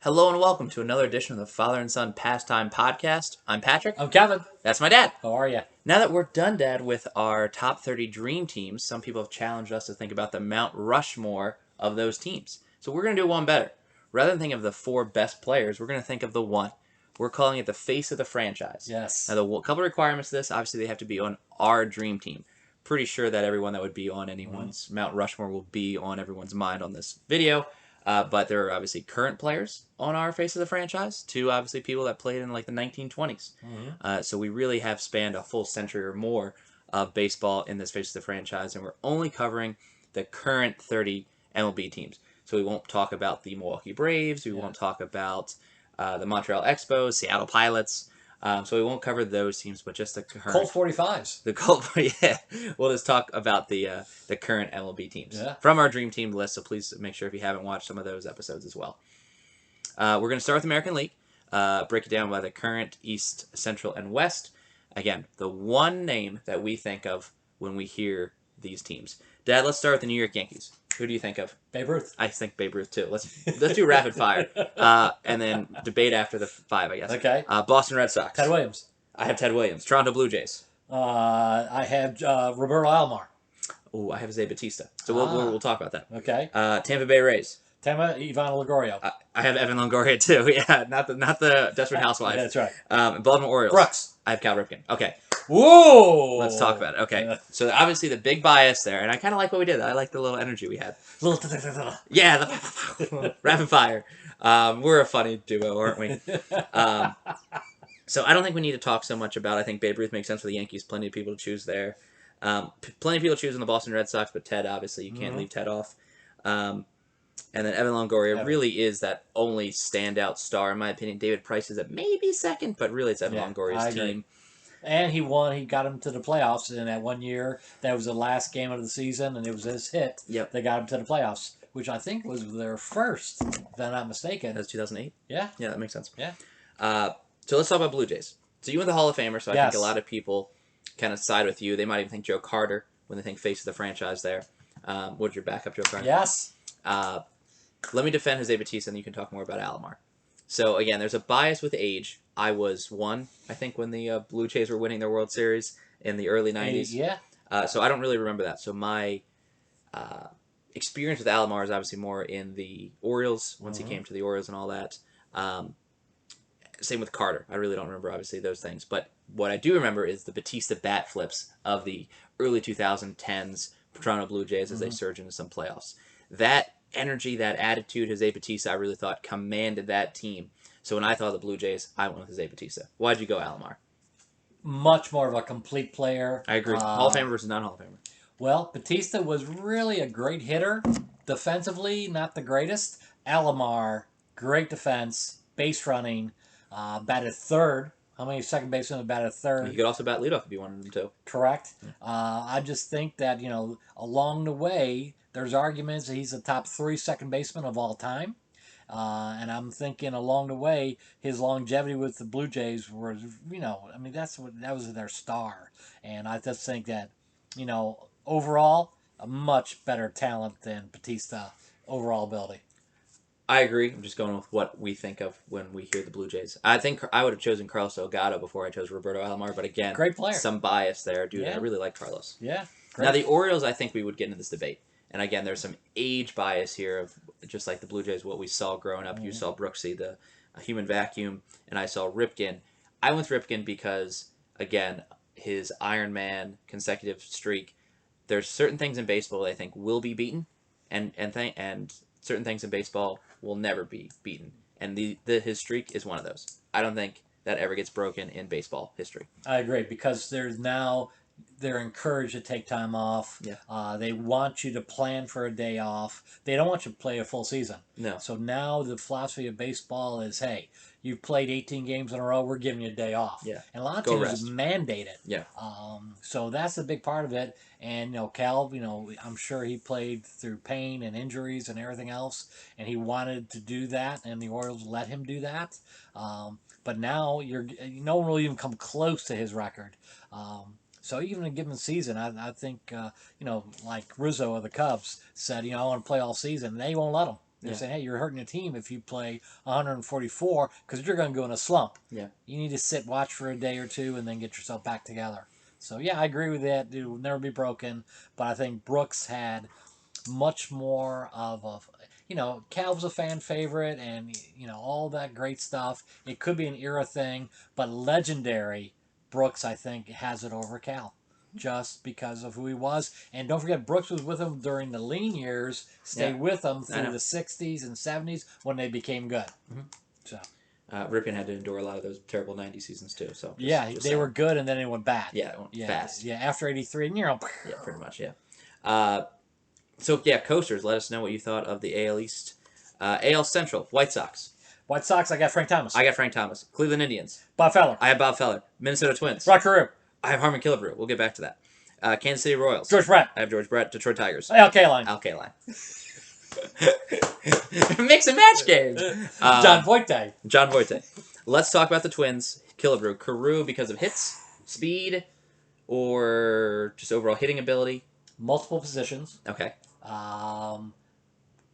Hello and welcome to another edition of the Father and Son Pastime Podcast. I'm Patrick. I'm Kevin. That's my dad. How are you? Now that we're done, Dad, with our top 30 dream teams, some people have challenged us to think about the Mount Rushmore of those teams. So we're going to do one better. Rather than think of the four best players, we're going to think of the one. We're calling it the face of the franchise. Yes. Now, the couple requirements to this, obviously they have to be on our dream team. Pretty sure that everyone that would be on anyone's Mount Rushmore will be on everyone's mind on this video. But there are obviously current players on our face of the franchise, two obviously people that played in like the 1920s. So we really have spanned a full century or more of baseball in this face of the franchise, and we're only covering the current 30 MLB teams. So we won't talk about the Milwaukee Braves, we won't talk about the Montreal Expos, Seattle Pilots. So we won't cover those teams, but just the current Colt 45s. The Colt, yeah. We'll just talk about the current MLB teams from our dream team list. So please make sure if you haven't watched some of those episodes as well. We're going to start with the American League. Break it down by the current East, Central, and West. Again, the one name that we think of when we hear these teams. Dad, let's start with the New York Yankees. Who do you think of? Babe Ruth. I think Babe Ruth too. Let's do rapid fire, and then debate after the five, I guess. Okay. Boston Red Sox. Ted Williams. I have Ted Williams. Toronto Blue Jays. I have Roberto Alomar. Oh, I have Zay Batista. So we'll talk about that. Okay. Tampa Bay Rays. Tampa, Ivan Longoria. I have Evan Longoria too. Yeah, not the Desperate Housewives. That's right. Baltimore Orioles. Brooks. I have Cal Ripken. Okay. Whoa! Let's talk about it. Okay. So obviously the big bias there, and I kind of like what we did. I like the little energy we had. Yeah, the rapid fire. We're a funny duo, aren't we? So I don't think we need to talk so much about. I think Babe Ruth makes sense for the Yankees. Plenty of people to choose there. Plenty of people choosing the Boston Red Sox, but Ted obviously you can't leave Ted off. And then Evan Longoria really is that only standout star in my opinion. David Price is at maybe second, but really it's Evan Longoria's team. And he won. He got him to the playoffs in that one year. That was the last game of the season, and it was his hit. Yep. That got him to the playoffs, which I think was their first, if I'm not mistaken. That was 2008? Yeah. Yeah, that makes sense. Yeah. So let's talk about Blue Jays. So you went the Hall of Famer, so I think a lot of people kind of side with you. They might even think Joe Carter when they think face of the franchise there. What's your backup, Joe Carter? Yes. Let me defend Jose Batista, and you can talk more about Alomar. So, again, there's a bias with age. I was one, I think, when the Blue Jays were winning their World Series in the early 90s. Yeah. So I don't really remember that. So my experience with Alomar is obviously more in the Orioles, once he came to the Orioles and all that. Same with Carter. I really don't remember, obviously, those things. But what I do remember is the Batista bat flips of the early 2010s Toronto Blue Jays as they surge into some playoffs. That energy, that attitude, Jose Batista, I really thought commanded that team. So when I thought of the Blue Jays, I went with Jose Batista. Why'd you go Alomar? Much more of a complete player. I agree. Hall of Famer versus non-Hall of Famer. Well, Batista was really a great hitter. Defensively, not the greatest. Alomar, great defense, base running, batted third. How many second basemen have batted third? You could also bat leadoff if you wanted them to. Correct. I just think that, along the way, there's arguments that he's the top 3 second baseman of all time. And I'm thinking along the way, his longevity with the Blue Jays was, that was their star. And I just think that, overall, a much better talent than Batista, overall ability. I agree. I'm just going with what we think of when we hear the Blue Jays. I think I would have chosen Carlos Delgado before I chose Roberto Alomar, but again, great player. Some bias there, dude. Yeah. I really like Carlos. Yeah. Great. Now the Orioles, I think we would get into this debate. And again, there's some age bias here of just like the Blue Jays, what we saw growing up. You saw Brooksy, the human vacuum, and I saw Ripken. I went with Ripken because, again, his Iron Man consecutive streak. There's certain things in baseball that I think will be beaten, and certain things in baseball will never be beaten. And his streak is one of those. I don't think that ever gets broken in baseball history. I agree, because they're encouraged to take time off. Yeah. They want you to plan for a day off. They don't want you to play a full season. No. So now the philosophy of baseball is, hey, you've played 18 games in a row, we're giving you a day off. Yeah. And a lot of teams mandate it. Yeah. So that's the big part of it. And, Cal, I'm sure he played through pain and injuries and everything else, and he wanted to do that, and the Orioles let him do that. But now no one will even come close to his record. So even in a given season, I think, like Rizzo of the Cubs said, I want to play all season. They won't let him. They're Yeah. saying, hey, you're hurting the team if you play 144 because you're going to go in a slump. Yeah. You need to sit, watch for a day or two, and then get yourself back together. So, yeah, I agree with that. It will never be broken. But I think Brooks had much more of a, Cal was a fan favorite and, all that great stuff. It could be an era thing, but legendary Brooks, I think, has it over Cal just because of who he was. And don't forget, Brooks was with him during the lean years, stayed Yeah. with them I through know. the 60s and 70s when they became good. Mhm. So, Ripken had to endure a lot of those terrible 90 seasons too. So they saying. were good and then it went bad. Yeah, it went fast. Yeah, after 83, and Yeah, pretty much, yeah. So, yeah, coasters, let us know what you thought of the AL East. AL Central, White Sox. White Sox, I got Frank Thomas. I got Frank Thomas. Cleveland Indians. Bob Feller. I have Bob Feller. Minnesota Twins. Carew. I have Harmon Killebrew. We'll get back to that. Kansas City Royals. George Brett. I have George Brett. Detroit Tigers. Al Kaline. Al Kaline. Mix and match games. John Voight. John Voight. Let's talk about the Twins. Killebrew. Carew because of hits, speed, or just overall hitting ability. Multiple positions. Okay.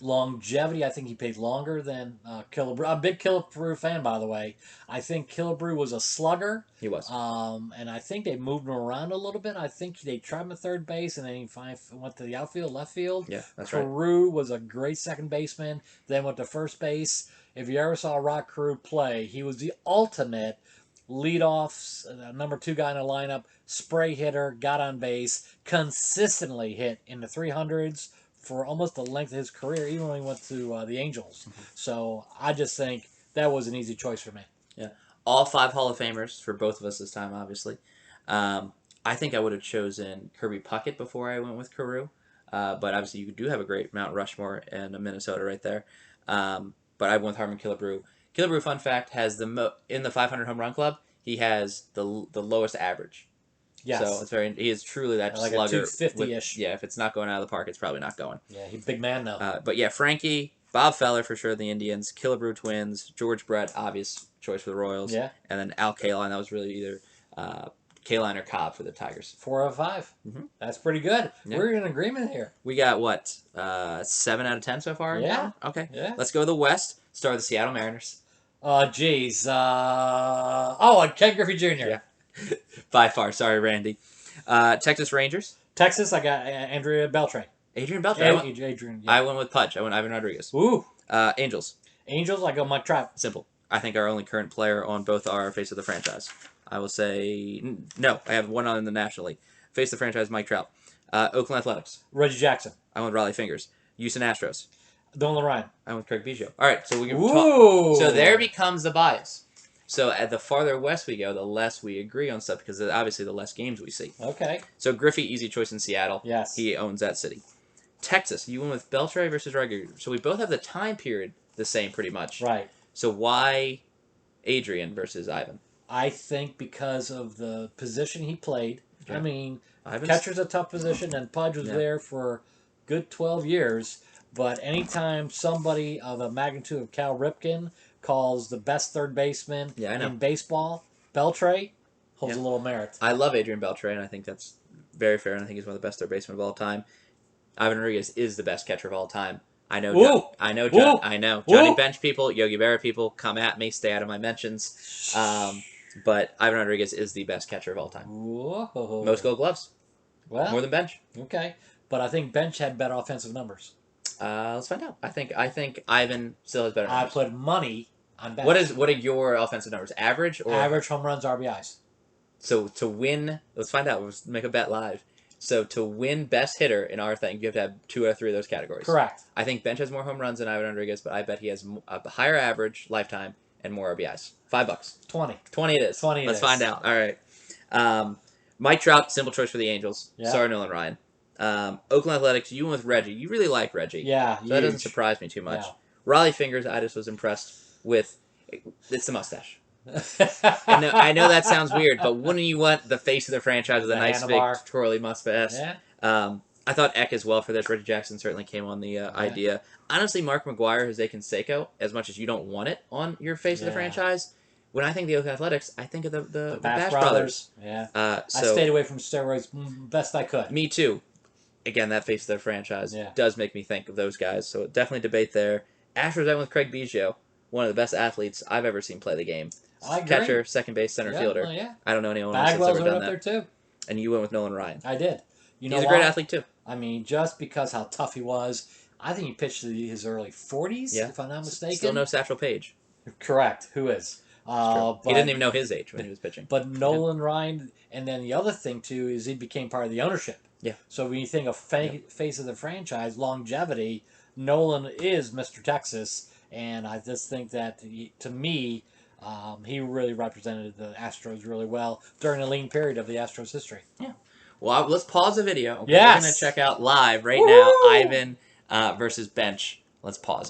Longevity, I think he played longer than Killebrew. I'm a big Killebrew fan, by the way. I think Killebrew was a slugger. He was. And I think they moved him around a little bit. I think they tried him at third base, and then he finally went to the outfield, left field. Yeah, that's right. Carew was a great second baseman, then went to first base. If you ever saw Rock Carew play, he was the ultimate leadoff, number 2 guy in the lineup, spray hitter, got on base, consistently hit in the 300s for almost the length of his career, even when he went to the Angels. Mm-hmm. So I just think that was an easy choice for me. Yeah. All 5 Hall of Famers for both of us this time, obviously. I think I would have chosen Kirby Puckett before I went with Carew. But obviously you do have a great Mount Rushmore and Minnesota right there. But I went with Harmon Killebrew. Killebrew, fun fact, has in the 500 home run club, he has the lowest average. Yes. So he is truly that like slugger. a 250-ish. Yeah, if it's not going out of the park, it's probably not going. Yeah, he's a big man now. But yeah, Frankie, Bob Feller for sure, the Indians, Killebrew Twins, George Brett, obvious choice for the Royals. Yeah. And then Al Kaline, that was really either Kaline or Cobb for the Tigers. 4 out of 5. Mm-hmm. That's pretty good. Yeah. We're in agreement here. We got what? 7 out of 10 so far? Yeah. Okay. Yeah. Let's go to the West. Start with the Seattle Mariners. Geez. And Ken Griffey Jr. Yeah. By far. Sorry, Randy. Texas Rangers. Texas, I got Andrea Beltre. Adrian Beltre. Adrian. Yeah. I went with Pudge. I went Ivan Rodriguez. Ooh. Angels. Angels, I go Mike Trout. Simple. I think our only current player on both our face of the franchise. I will say no. I have one on in the National League. Face of the franchise, Mike Trout. Oakland Athletics. Reggie Jackson. I went Raleigh Fingers. Houston Astros. Nolan Ryan. I went Craig Biggio. All right, so we can Ooh. talk. So there becomes the bias. So at the farther west we go, the less we agree on stuff because obviously the less games we see. Okay. So Griffey, easy choice in Seattle. Yes. He owns that city. Texas, you went with Beltre versus Reggie. So we both have the time period the same pretty much. Right. So why Adrian versus Ivan? I think because of the position he played. Yeah. I mean, Ivan's- catcher's a tough position, and Pudge was Yeah. there for good 12 years. But anytime somebody of the magnitude of Cal Ripken calls the best third baseman Yeah, I know. in baseball, Beltre holds Yeah. a little merit. I love Adrian Beltre, and I think that's very fair, and I think he's one of the best third basemen of all time. Ivan Rodriguez is the best catcher of all time. I know. I know. I know. Johnny Bench people, Yogi Berra people, come at me. Stay out of my mentions. But Ivan Rodriguez is the best catcher of all time. Whoa. Most Gold Gloves, Well, more than Bench. okay. But I think Bench had better offensive numbers. Let's find out. I think Ivan still has better I numbers. put money on Bench. What are your offensive numbers? Average or Average home runs, RBIs. So to win, let's find out. Let's make a bet live. So to win best hitter in our thing, you have to have 2 out of 3 of those categories. Correct. I think Bench has more home runs than Ivan Rodriguez, but I bet he has a higher average lifetime and more RBIs. $5. 20. 20 it is. 20 it Let's is. find out. All right. Mike Trout, simple choice for the Angels. Yeah. Sorry, Nolan Ryan. Oakland Athletics, you went with Reggie. You really like Reggie. Yeah, So that doesn't surprise me too much. Yeah. Raleigh Fingers, I just was impressed with. It's the mustache. I know that sounds weird, but wouldn't you want the face of the franchise with a The nice handlebar. big twirly mustache? Yeah. I thought Eck as well for this. Reggie Jackson certainly came on the idea. Honestly, Mark McGuire, Jose Canseco, as much as you don't want it on your face of the Yeah. franchise, when I think of the Oakland Athletics, I think of the Bash Bash Brothers. Yeah. So I stayed away from steroids best I could. Me too. again, that face of their franchise Yeah. does make me think of those guys. So definitely debate there. Astros went with Craig Biggio, one of the best athletes I've ever seen play the game. I agree. Catcher, second base, center fielder. Well, yeah. I don't know anyone else that's Bagwell's ever right done up that. there too. And you went with Nolan Ryan. I did. You know, he's a great athlete too. I mean, just because how tough he was, I think he pitched in his early 40s, if I'm not mistaken. Still no Satchel Paige. Correct. Who is? But he didn't even know his age when he was pitching. But Nolan Ryan, and then the other thing too is he became part of the ownership. Yeah. So when you think of face of the franchise, longevity, Nolan is Mr. Texas, and I just think that to me, he really represented the Astros really well during the lean period of the Astros history. Yeah. Well, let's pause the video. Okay, yes. We're going to check out live right now Ivan versus Bench. Let's pause.